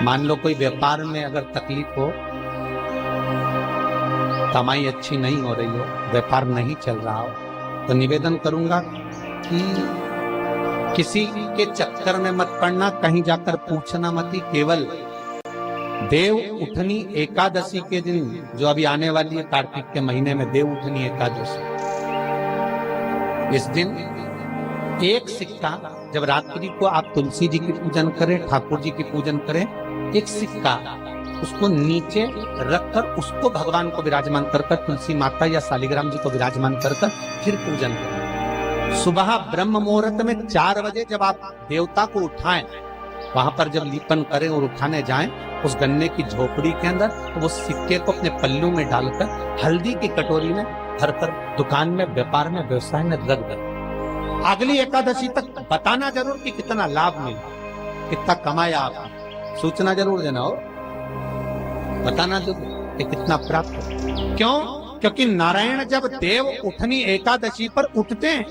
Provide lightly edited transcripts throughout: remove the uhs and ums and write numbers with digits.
मान लो कोई व्यापार में अगर तकलीफ हो, कमाई अच्छी नहीं हो रही हो, व्यापार नहीं चल रहा हो, तो निवेदन करूंगा कि किसी के चक्कर में मत पड़ना, कहीं जाकर पूछना मत ही। केवल देव उठनी एकादशी के दिन जो अभी आने वाली है, कार्तिक के महीने में देव उठनी एकादशी, इस दिन एक सिक्का, जब रात्रि को आप तुलसी जी की पूजन करें, ठाकुर जी की पूजन करें, एक सिक्का उसको नीचे रखकर उसको भगवान को विराजमान कर तुलसी माता या शालिग्राम जी को विराजमान कर फिर पूजन करें। सुबह ब्रह्म मुहूर्त में 4 बजे जब आप देवता को उठाएं, वहां पर जब लीपन करें और उठाने जाएं, उस गन्ने की झोपड़ी के अंदर, तो वो सिक्के को अपने पल्लू में डालकर हल्दी की कटोरी में भरकर दुकान में, व्यापार में, व्यवसाय में रख दें। अगली एकादशी तक बताना जरूर कि कितना लाभ मिला, कितना कमाया आपने, सूचना जरूर देना हो, बताना जरूर कि कितना प्राप्त हो। क्यों? क्योंकि नारायण जब देव उठनी एकादशी पर उठते हैं,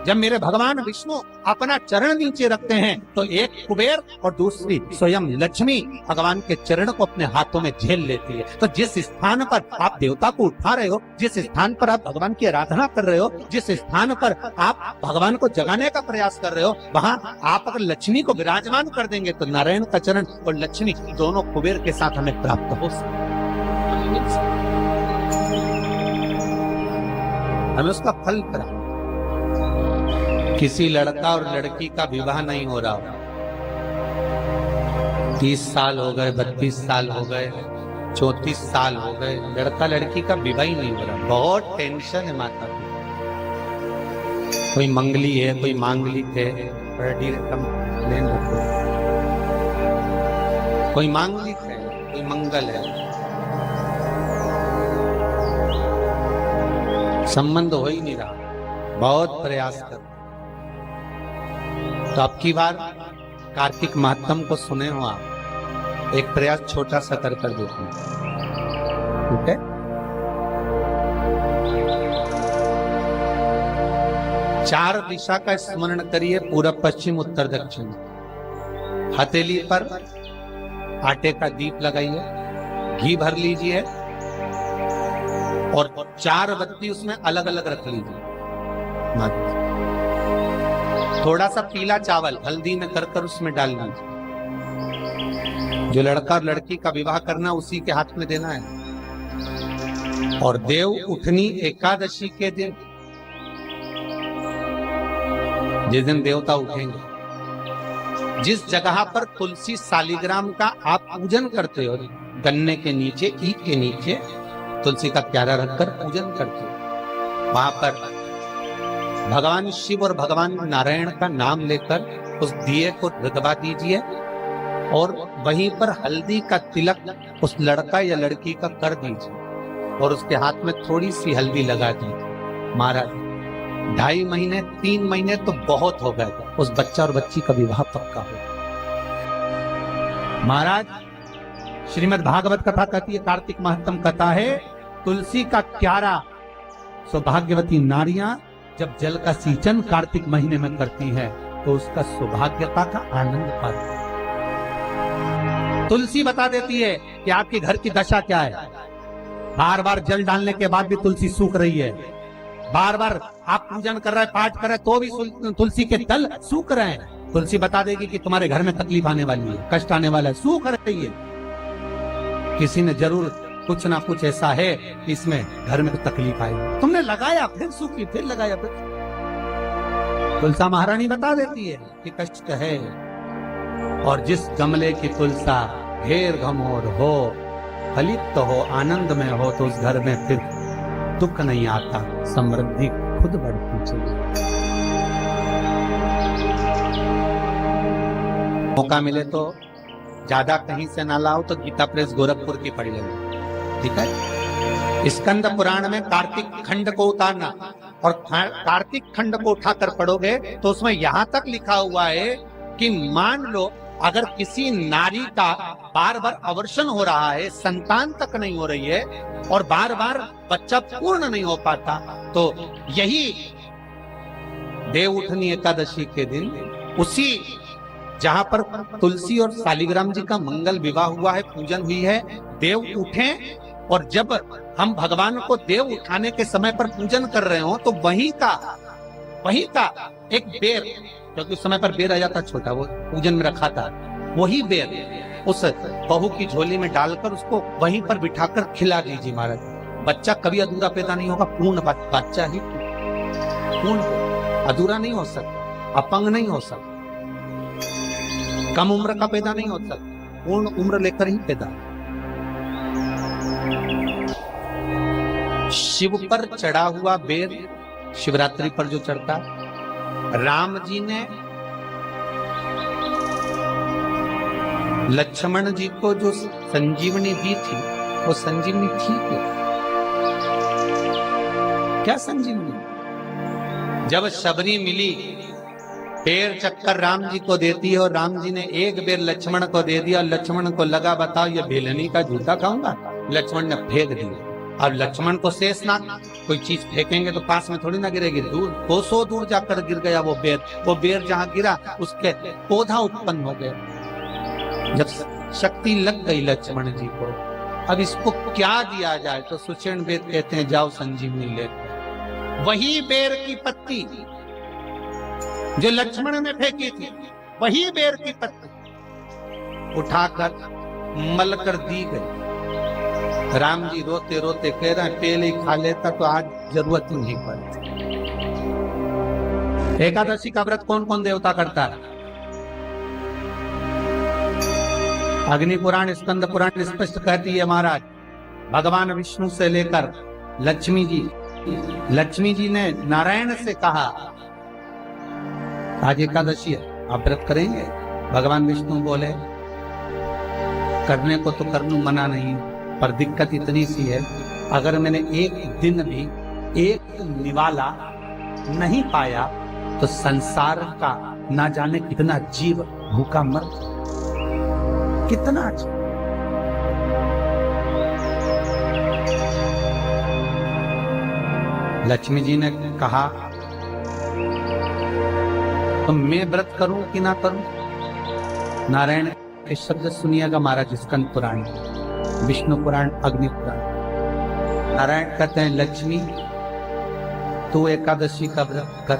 जब मेरे भगवान विष्णु अपना चरण नीचे रखते हैं, तो एक कुबेर और दूसरी स्वयं लक्ष्मी भगवान के चरण को अपने हाथों में झेल लेती है। तो जिस स्थान पर आप देवता को उठा रहे हो, जिस स्थान पर आप भगवान की आराधना कर रहे हो, जिस स्थान पर आप भगवान को जगाने का प्रयास कर रहे हो, वहाँ आप अगर लक्ष्मी को विराजमान कर देंगे तो नारायण का चरण और लक्ष्मी दोनों कुबेर के साथ हमें प्राप्त हो सकते, हमें उसका फल प्राप्त। किसी लड़का और लड़की का विवाह नहीं हो रहा, 30 साल हो गए, 32 साल हो गए, 34 साल हो गए, लड़का लड़की का विवाह ही नहीं हो रहा, बहुत टेंशन है माता को। कोई मंगली है, कोई मांगलिक है, कंप्लेन रखो, कोई मांगलिक है, कोई मंगल है, संबंध हो ही नहीं रहा, बहुत प्रयास कर। तो अब की बार कार्तिक महात्म को सुने हो आप, एक प्रयास छोटा सा कर देखो, ठीक है? चार दिशा का स्मरण करिए, पूर्व, पश्चिम, उत्तर, दक्षिण। हथेली पर आटे का दीप लगाइए, घी भर लीजिए और 4 बत्ती उसमें अलग अलग रख लीजिए। थोड़ा सा पीला चावल हल्दी में कर उसमें डाल दीजिए। जो लड़का और लड़की का विवाह करना उसी के हाथ में देना है। और देव उठनी एकादशी के दिन, जिस दिन देवता उठेंगे, जिस जगह पर तुलसी शालिग्राम का आप पूजन करते हो, गन्ने के नीचे, ईख के नीचे तुलसी का प्यारा रखकर पूजन करते हो, वहां पर भगवान शिव और भगवान नारायण का नाम लेकर उस दिए को दबा दीजिए और वहीं पर हल्दी का तिलक उस लड़का या लड़की का कर दीजिए और उसके हाथ में थोड़ी सी हल्दी लगा दीजिए। महाराज 2.5 महीने 3 महीने तो बहुत हो गए, उस बच्चा और बच्ची का विवाह पक्का हो। महाराज श्रीमद् भागवत कथा कहती है, कार्तिक महात्म कथा है, तुलसी का क्यारा सौभाग्यवती नारियां जब जल का सिंचन कार्तिक महीने में करती है तो उसका सौभाग्यता का आनंद पाती है। तुलसी बता देती है कि आपके घर की दशा क्या है। बार बार जल डालने के बाद भी तुलसी सूख रही है, बार बार आप पूजन कर रहे हैं, पाठ कर रहे हैं, तो भी तुलसी के तल सूख रहे हैं। तुलसी बता देगी कि तुम्हारे घर में तकलीफ आने वाली है, कष्ट आने वाला है, सूख रही है। किसी ने जरूर कुछ ना कुछ ऐसा है कि इसमें घर में तकलीफ आई, तुमने लगाया फिर सूखी, फिर लगाया फिर। तुलसा महारानी बता देती है कि कष्ट है, और जिस गमले की तुलसा ढेर घमोर हो, फलित हो, आनंद में हो, तो उस घर में फिर दुख नहीं आता, समृद्धि खुद बढ़ती चली। मौका मिले तो ज्यादा कहीं से ना लाओ तो गीता प्रेस गोरखपुर की पढ़ लेना, ठीक है? स्कंद पुराण में कार्तिक खंड को उतारना, और कार्तिक खंड को उठाकर पढ़ोगे तो उसमें यहाँ तक लिखा हुआ है कि मान लो अगर किसी नारी का बार बार अवर्षण हो रहा है, संतान तक नहीं हो रही है और बार बार बच्चा पूर्ण नहीं हो पाता, तो यही देव उठनी एकादशी के दिन उसी जहां पर तुलसी और शालिग्राम जी का मंगल विवाह हुआ है, पूजन हुई है, देव उठे, और जब हम भगवान को देव उठाने के समय पर पूजन कर रहे हो तो वहीं का एक बेर, क्योंकि उस समय पर बेर आ जाता छोटा, वो पूजन में रखा था, वही बेर उस बहू की झोली में डालकर उसको वहीं पर बिठाकर खिला दीजिए महाराज। बच्चा कभी अधूरा पैदा नहीं होगा, पूर्ण बच्चा ही पूर्ण, अधूरा नहीं हो सकता, अपंग नहीं हो सकता, कम उम्र का पैदा नहीं हो सकता, पूर्ण उम्र लेकर ही पैदा। शिव पर चढ़ा हुआ बेर शिवरात्रि पर जो चढ़ता, राम जी ने लक्ष्मण जी को जो संजीवनी दी थी, वो संजीवनी थी क्या संजीवनी? जब शबरी मिली, पैर चक्कर राम जी को देती है और राम जी ने एक बेर लक्ष्मण को दे दिया, लक्ष्मण को लगा बताओ ये बेलनी का जूता खाऊंगा, लक्ष्मण ने फेंक दिया। अब लक्ष्मण को शेषनाग, कोई चीज फेंकेंगे तो पास में थोड़ी ना गिरेगी, दूर कोसों दूर जाकर गिर गया वो बेर जहां गिरा उसके पौधा उत्पन्न हो गया। जब शक्ति लग गई लक्ष्मण जी को, अब इसको क्या दिया जाए, तो सुषेण वेद कहते हैं जाओ संजीवनी ले। वही बेर की पत्ती जो लक्ष्मण ने फेंकी थी, वही बेर की पत्ती उठाकर मल कर दी गई। राम जी रोते रोते कह रहे हैं पहले ही खा लेता तो आज जरूरत ही नहीं पड़ती। एकादशी का व्रत कौन कौन देवता करता है? अग्नि पुराण, स्कंद पुराण स्पष्ट कहती है महाराज, भगवान विष्णु से लेकर लक्ष्मी जी ने नारायण से कहा आज एकादशी है, आप व्रत करेंगे? भगवान विष्णु बोले करने को तो कर लूं, मना नहीं, पर दिक्कत इतनी सी है, अगर मैंने एक दिन भी एक निवाला नहीं पाया तो संसार का ना जाने कितना जीव भूखा मर, कितना जीव। लक्ष्मी जी ने कहा तो मैं व्रत करूं कि ना करूं? नारायण के शब्द सुनिएगा महाराज, स्कंद पुराण, विष्णु पुराण, अग्नि पुराण। नारायण कहते हैं लक्ष्मी तू एकादशी का व्रत कर,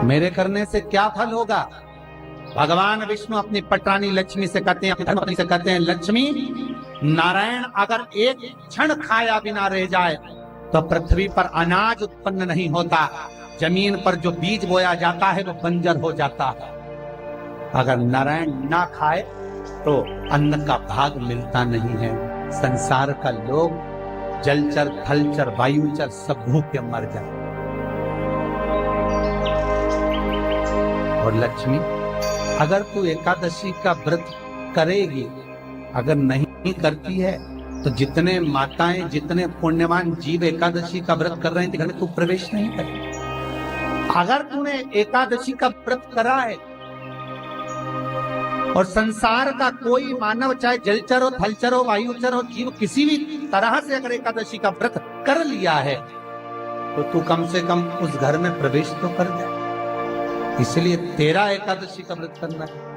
मेरे करने से क्या फल होगा? भगवान विष्णु अपनी पटरानी लक्ष्मी से कहते हैं, अपनी धर्मपत्नी से कहते हैं, लक्ष्मी नारायण अगर एक क्षण खाया बिना रह जाए तो पृथ्वी पर अनाज उत्पन्न नहीं होता, जमीन पर जो बीज बोया जाता है वो बंजर हो जाता है। अगर नारायण ना खाए तो अन्न का भाग मिलता नहीं है। संसार का लोग जलचर, थलचर, वायुचर सब भूखे मर जाए। और लक्ष्मी अगर तू एकादशी का व्रत करेगी, अगर नहीं करती है तो जितने माताएं, जितने पुण्यवान जीव एकादशी का व्रत कर रहे हैं घर में तू प्रवेश नहीं करेगी। अगर तूने एकादशी का व्रत करा है और संसार का कोई मानव, चाहे जलचर हो, थलचर हो, वायुचर हो, जीव किसी भी तरह से अगर एकादशी का व्रत कर लिया है तो तू कम से कम उस घर में प्रवेश तो कर दे। इसलिए तेरा एकादशी का व्रत करना है।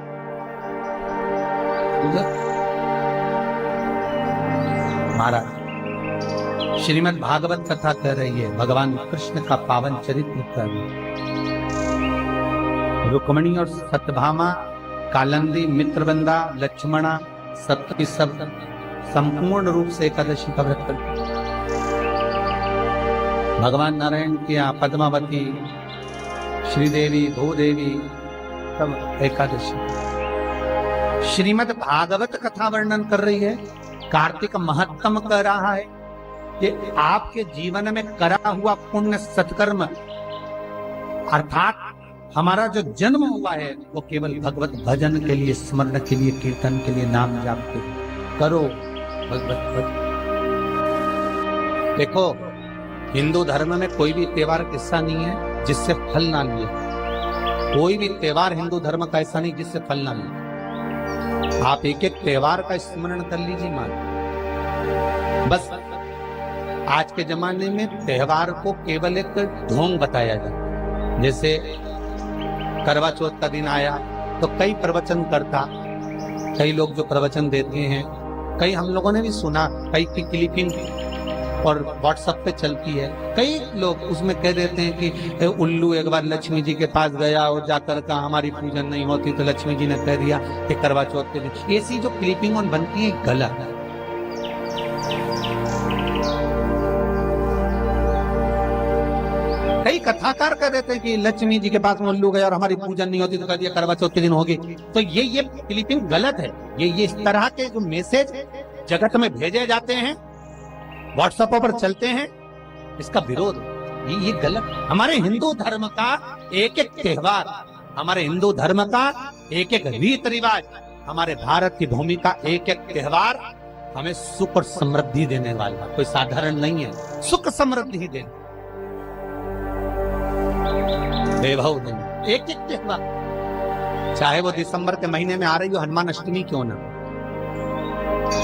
महाराज श्रीमद् भागवत कथा कह रही है, भगवान कृष्ण का पावन चरित्र कर, रुक्मणी और सत्यभामा, कालंदी, मित्रवंदा, लक्ष्मणा, सप्तकी सब संपूर्ण रूप से एकादशी का व्रत करते। भगवान नारायण की यहाँ पद्मावती, श्रीदेवी, भूदेवी सब एकादशी। श्रीमद् भागवत कथा वर्णन कर रही है, कार्तिक महत्तम कह रहा है कि आपके जीवन में करा हुआ पुण्य सत्कर्म अर्थात हमारा जो जन्म हुआ है वो केवल भगवत भजन के लिए, स्मरण के लिए, कीर्तन के लिए, नाम जाप के लिए करो। भगवत भजन देखो, हिंदू धर्म में कोई भी त्योहार ऐसा नहीं है जिससे फल ना लिए। कोई भी त्योहार हिंदू धर्म का ऐसा नहीं जिससे फल ना लिए। आप एक एक त्योहार का स्मरण कर लीजिए मान, बस आज के जमाने में त्योहार को केवल एक ढोंग बताया जाता। जैसे करवा चौथ का दिन आया तो कई प्रवचन करता, कई लोग जो प्रवचन देते हैं, कई हम लोगों ने भी सुना, कई की क्लिपिंग और व्हाट्सएप पे चलती है। कई लोग उसमें कह देते हैं कि उल्लू एक बार लक्ष्मी जी के पास गया और जाकर कहा हमारी पूजन नहीं होती, तो लक्ष्मी जी ने कह दिया कि करवा चौथ के दिन। ऐसी जो क्लिपिंग और बनती है गलत है। कई कथाकार कह देते हैं कि लक्ष्मी जी के पास में उल्लू गया और हमारी पूजन नहीं होती, तो कह दिया करवा चौथ के दिन होगी। तो ये क्लिपिंग गलत है। ये इस तरह के जो मैसेज जगत में भेजे जाते हैं, व्हाट्सएप पर चलते हैं, इसका विरोध ये गलत। हमारे हिंदू धर्म का एक एक त्योहार, हमारे हिंदू धर्म का एक एक रीत रिवाज, हमारे भारत की भूमि का एक एक त्योहार हमें सुख और समृद्धि देने वाला, कोई साधारण नहीं है। सुख समृद्धि देने, वैभव देने, एक एक त्योहार, चाहे वो दिसंबर के महीने में आ रही हो हनुमान अष्टमी क्यों ना,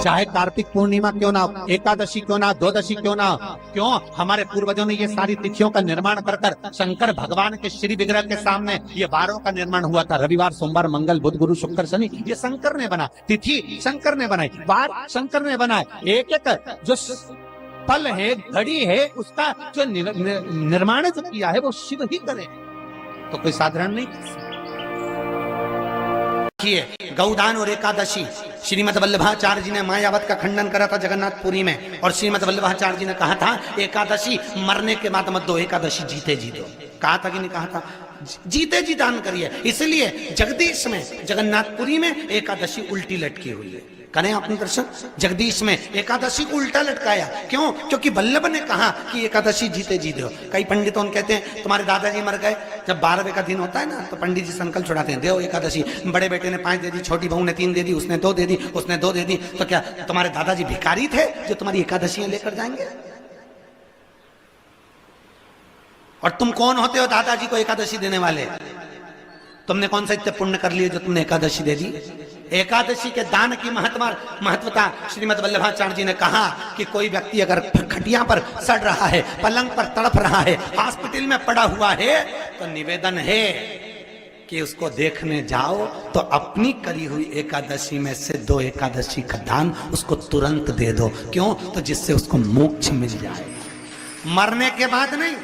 चाहे कार्तिक पूर्णिमा क्यों ना, एकादशी क्यों ना, द्वादशी क्यों ना। क्यों? हमारे पूर्वजों ने ये सारी तिथियों का निर्माण कर शंकर भगवान के श्री विग्रह के सामने ये वारों का निर्माण हुआ था। रविवार, सोमवार, मंगल, बुध, गुरु, शुक्र, शनि, ये शंकर ने बना। तिथि शंकर ने बनाई, वार शंकर ने बनाए। एक एक जो पल है, घड़ी है, उसका जो निर्माण जो किया है वो शिव ही करे, तो कोई साधारण नहीं। गौदान और एकादशी, श्रीमद वल्लभाचार्य जी ने मायावत का खंडन करा था जगन्नाथपुरी में, और श्रीमद वल्लभाचार्य जी ने कहा था एकादशी मरने के बाद मत दो, एकादशी जीते जी दो। कहा था कि नहीं कहा था? जीते जी दान करिए। इसलिए जगदीश में, जगन्नाथपुरी में एकादशी उल्टी लटकी हुई है। करें अपने दर्शन। जगदीश में एकादशी को उल्टा लटकाया, क्यों? क्योंकि वल्लभ ने कहा कि एकादशी जीते जी दो। कई पंडितों कहते हैं तुम्हारे दादाजी मर गए, जब 12वें का दिन होता है ना तो पंडित जी संकल्प छुड़ाते हैं, दो एकादशी। बड़े बेटे ने 5 दे दी, छोटी बहू ने 3 दे दी, उसने 2 दे दी, उसने 2 दे दी। तो क्या तुम्हारे दादाजी भिखारी थे जो तुम्हारी एकादशियां लेकर जाएंगे? और तुम कौन होते हो दादाजी को एकादशी देने वाले? तुमने कौन सा इतने पुण्य कर लिए जो तुमने एकादशी दे दी? एकादशी के दान की महत्वता श्रीमद वल्लभाचार्य जी ने कहा कि कोई व्यक्ति अगर खटिया पर सड़ रहा है, पलंग पर तड़प रहा है, हॉस्पिटल में पड़ा हुआ है, तो निवेदन है कि उसको देखने जाओ तो अपनी करी हुई एकादशी में से 2 एकादशी का दान उसको तुरंत दे दो। क्यों? तो जिससे उसको मोक्ष मिल जाए, मरने के बाद नहीं।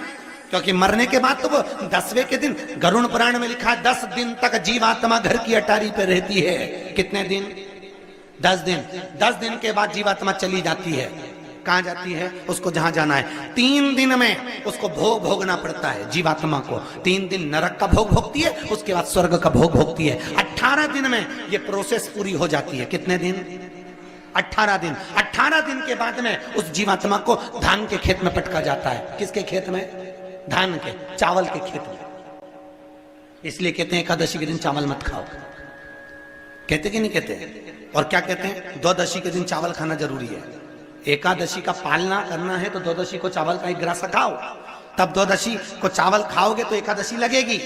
क्योंकि मरने के बाद तो वो 10वें के दिन, गरुड़ पुराण में लिखा है 10 दिन तक जीवात्मा घर की अटारी पे रहती है। कितने दिन? 10 दिन। 10 दिन के बाद जीवात्मा चली जाती है। कहां जाती है? उसको जहां जाना है। 3 दिन में उसको भोग भोगना पड़ता है जीवात्मा को। 3 दिन नरक का भोग भोगती है, उसके बाद स्वर्ग का भोग भोगती है। 18 दिन में ये प्रोसेस पूरी हो जाती है। कितने दिन? 18 दिन। 18 दिन के बाद में उस जीवात्मा को धान के खेत में पटका जाता है। किसके खेत में? धान के, चावल के खेत में। इसलिए कहते हैं एकादशी के दिन चावल मत खाओ। कहते कि नहीं कहते? और क्या कहते हैं? द्वादशी के दिन चावल खाना जरूरी है। एकादशी का पालना करना है तो द्वादशी को चावल का 1 ग्रास खाओ, तब द्वादशी को चावल खाओगे तो एकादशी लगेगी।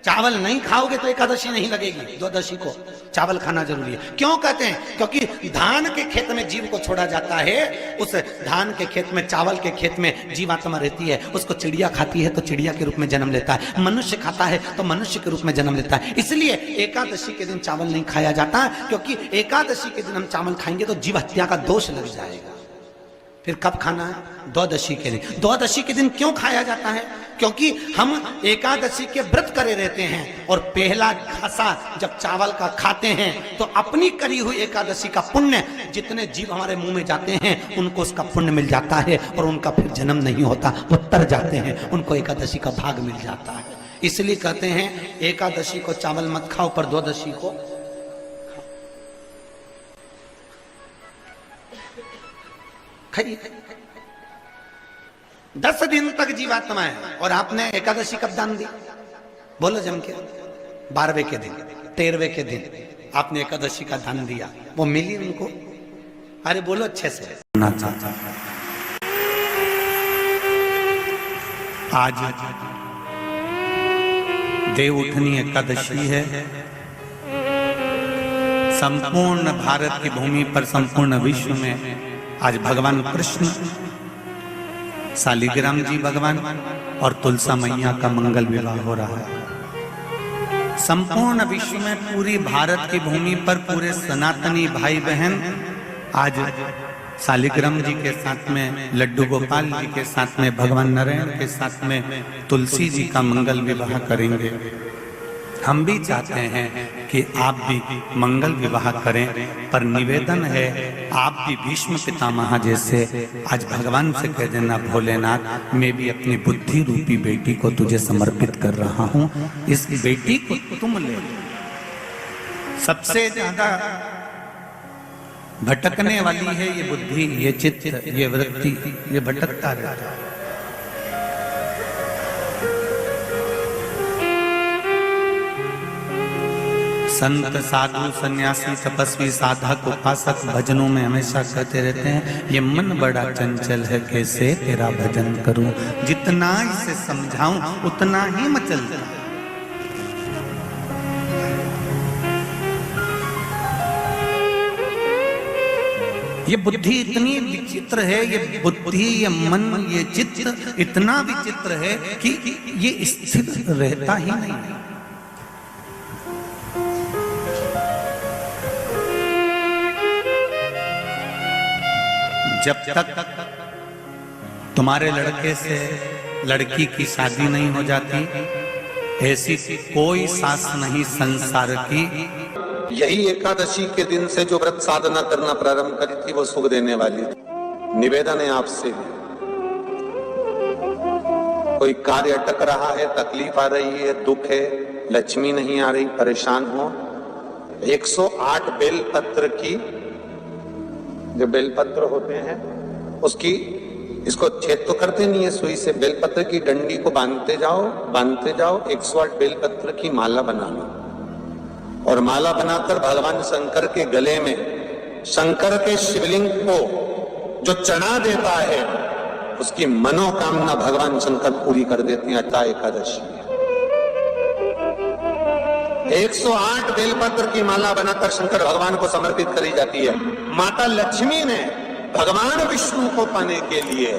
चावल नहीं खाओगे तो एकादशी नहीं लगेगी। द्वादशी को चावल खाना जरूरी है। क्यों कहते हैं? क्योंकि धान के खेत में जीव को छोड़ा जाता है, उस धान के खेत में, चावल के खेत में जीवात्मा रहती है। उसको चिड़िया खाती है तो चिड़िया के रूप में जन्म लेता है, मनुष्य खाता है तो मनुष्य के रूप में जन्म लेता है। इसलिए एकादशी के दिन चावल नहीं खाया जाता, क्योंकि एकादशी के दिन हम चावल खाएंगे तो जीव हत्या का दोष लग जाएगा। फिर कब खाना है? द्वादशी के दिन। द्वादशी के दिन क्यों खाया जाता है? क्योंकि हम एकादशी के व्रत करे रहते हैं, और पहला घासा जब चावल का खाते हैं तो अपनी करी हुई एकादशी का पुण्य, जितने जीव हमारे मुंह में जाते हैं उनको उसका पुण्य मिल जाता है, और उनका फिर जन्म नहीं होता, वो तर जाते हैं, उनको एकादशी का भाग मिल जाता है। इसलिए कहते हैं एकादशी को चावल मत खाओ, पर द्वादशी को खाइए। 10 दिन तक जीवात्मा है, और आपने एकादशी कब दान दी? बोलो जम के। 12वें के दिन, 13वें के दिन आपने एकादशी का दान दिया, वो मिली उनको? अरे बोलो अच्छे से। आज देवउठनी एकादशी है। संपूर्ण भारत की भूमि पर, संपूर्ण विश्व में आज भगवान कृष्ण शालिग्राम जी भगवान और तुलसा मैया का मंगल विवाह हो रहा है। संपूर्ण विश्व में पूरी भारत की भूमि पर पूरे सनातनी भाई बहन आज शालिग्राम जी के साथ में, लड्डू गोपाल जी के साथ में, भगवान नारायण के साथ में तुलसी जी का मंगल विवाह करेंगे। हम भी चाहते हैं कि आप भी मंगल विवाह करें, पर निवेदन है आप भी भीष्म पितामह जैसे आज भगवान से कह देना, भोलेनाथ मैं भी अपनी बुद्धि रूपी बेटी को तुझे समर्पित कर रहा हूं, इस बेटी को तुम ले। सबसे ज्यादा भटकने वाली है ये बुद्धि, ये चित्त, ये वृत्ति, ये भटकता रहता है। संत साधु सन्यासी तपस्वी साधक उपासक भजनों में हमेशा कहते रहते हैं, ये मन बड़ा चंचल है कैसे तेरा भजन करूं, जितना इसे समझाऊं उतना ही मचलता। ये बुद्धि इतनी विचित्र है, ये बुद्धि, ये मन, ये चित्त इतना विचित्र है कि ये स्थिर रहता ही नहीं। जब तक तुम्हारे लड़के से लड़की की शादी नहीं हो जाती, ऐसी कोई सास नहीं संसार की। यही एकादशी के दिन से जो व्रत साधना करना प्रारंभ करी थी वो सुख देने वाली थी। निवेदन है आपसे भी, कोई कार्य अटक रहा है, तकलीफ आ रही है, दुख है, लक्ष्मी नहीं आ रही, परेशान हो, 108 बेलपत्र की, जो बेलपत्र होते हैं उसकी, इसको छेद तो करते नहीं है सुई से, बेलपत्र की डंडी को बांधते जाओ 108 बेलपत्र की माला बना लो, और माला बनाकर भगवान शंकर के गले में, शंकर के शिवलिंग को जो चढ़ा देता है उसकी मनोकामना भगवान शंकर पूरी कर देते हैं। अट्ठा एकादशी 108 बेलपत्र की माला बनाकर शंकर भगवान को समर्पित करी जाती है। माता लक्ष्मी ने भगवान विष्णु को पाने के लिए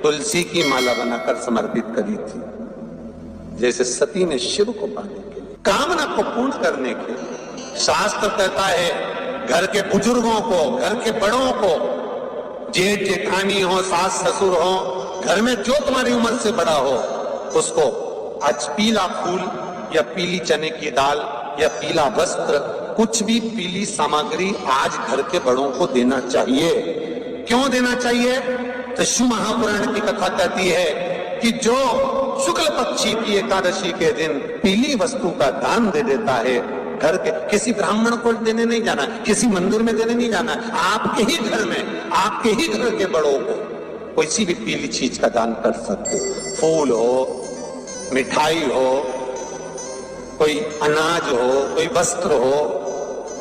तुलसी की माला बनाकर समर्पित करी थी, जैसे सती ने शिव को पाने के लिए, कामना को पूर्ण करने के लिए। शास्त्र कहता है घर के बुजुर्गों को, घर के बड़ों को, जेठ जेठानी हो, सास ससुर हो, घर में जो तुम्हारी उम्र से बड़ा हो, उसको आज पीला फूल या पीली चने की दाल या पीला वस्त्र, कुछ भी पीली सामग्री आज घर के बड़ों को देना चाहिए। क्यों देना चाहिए? तो शिव महापुराण की कथा कहती है कि जो शुक्ल पक्षी की एकादशी के दिन पीली वस्तु का दान दे देता है, घर के किसी ब्राह्मण को देने नहीं जाना, किसी मंदिर में देने नहीं जाना, आपके ही घर में, आपके ही घर के बड़ों को कोई भी पीली चीज का दान कर सकते। फूल हो, मिठाई हो, कोई अनाज हो, कोई वस्त्र हो,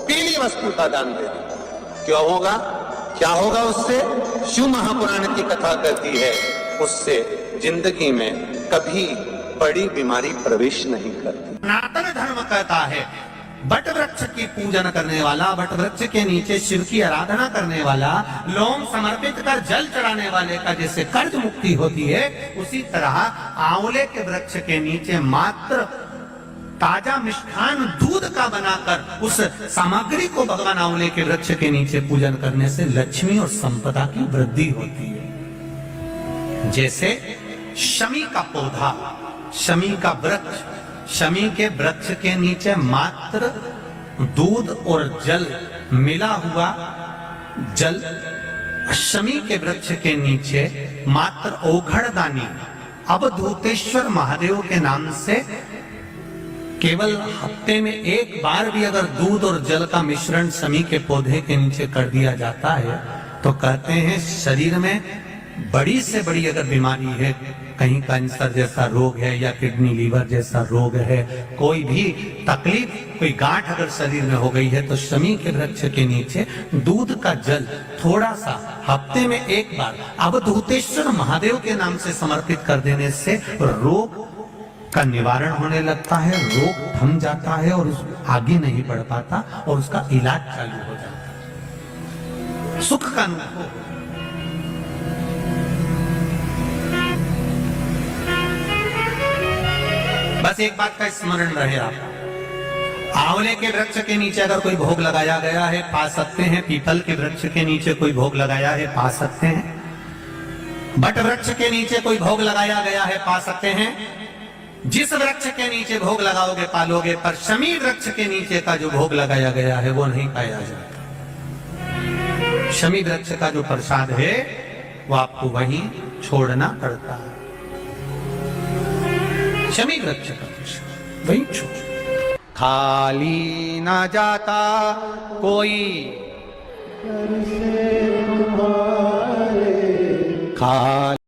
पीली वस्तु का दान दे दो। क्यों होगा? क्या होगा उससे? शिव महापुराण की कथा कहती है उससे जिंदगी में कभी बड़ी बीमारी प्रवेश नहीं करती। सनातन धर्म कहता है बट वृक्ष की पूजन करने वाला, बट वृक्ष के नीचे शिव की आराधना करने वाला, लोम समर्पित कर जल चढ़ाने वाले का जैसे कर्ज मुक्ति होती है, उसी तरह आंवले के वृक्ष के नीचे मात्र ताजा मिष्ठान दूध का बनाकर उस सामग्री को भगवान आंवले के वृक्ष के नीचे पूजन करने से लक्ष्मी और संपदा की वृद्धि होती है। जैसे शमी का पौधा, शमी का वृक्ष, शमी के वृक्ष के नीचे मात्र दूध और जल मिला हुआ जल, शमी के वृक्ष के नीचे मात्र औघड़दानी अवधूतेश्वर महादेव के नाम से केवल हफ्ते में एक बार भी अगर दूध और जल का मिश्रण शमी के पौधे के नीचे कर दिया जाता है तो कहते हैं शरीर में बड़ी से बड़ी अगर बीमारी है, कहीं कैंसर जैसा रोग है या किडनी लीवर जैसा रोग है, कोई भी तकलीफ, कोई गांठ अगर शरीर में हो गई है, तो शमी के वृक्ष के नीचे दूध का जल थोड़ा सा हफ्ते में एक बार अवधूतेश्वर महादेव के नाम से समर्पित कर देने से रोग का निवारण होने लगता है, रोग थम जाता है और आगे नहीं बढ़ पाता और उसका इलाज चालू हो जाता है। सुख का अनुभव बस एक बात का स्मरण रहे आप, आंवले के वृक्ष के नीचे अगर कोई भोग लगाया गया है पा सकते हैं, पीपल के वृक्ष के नीचे कोई भोग लगाया है पा सकते हैं, बट वृक्ष के नीचे कोई भोग लगाया गया है पा सकते हैं। जिस वृक्ष के नीचे भोग लगाओगे पालोगे, पर शमी वृक्ष के नीचे का जो भोग लगाया गया है वो नहीं पाया जाता। शमी वृक्ष का जो प्रसाद है वो आपको वहीं छोड़ना पड़ता है। शमी वृक्ष का प्रसाद वहीं छोड़, खाली ना जाता कोई खाली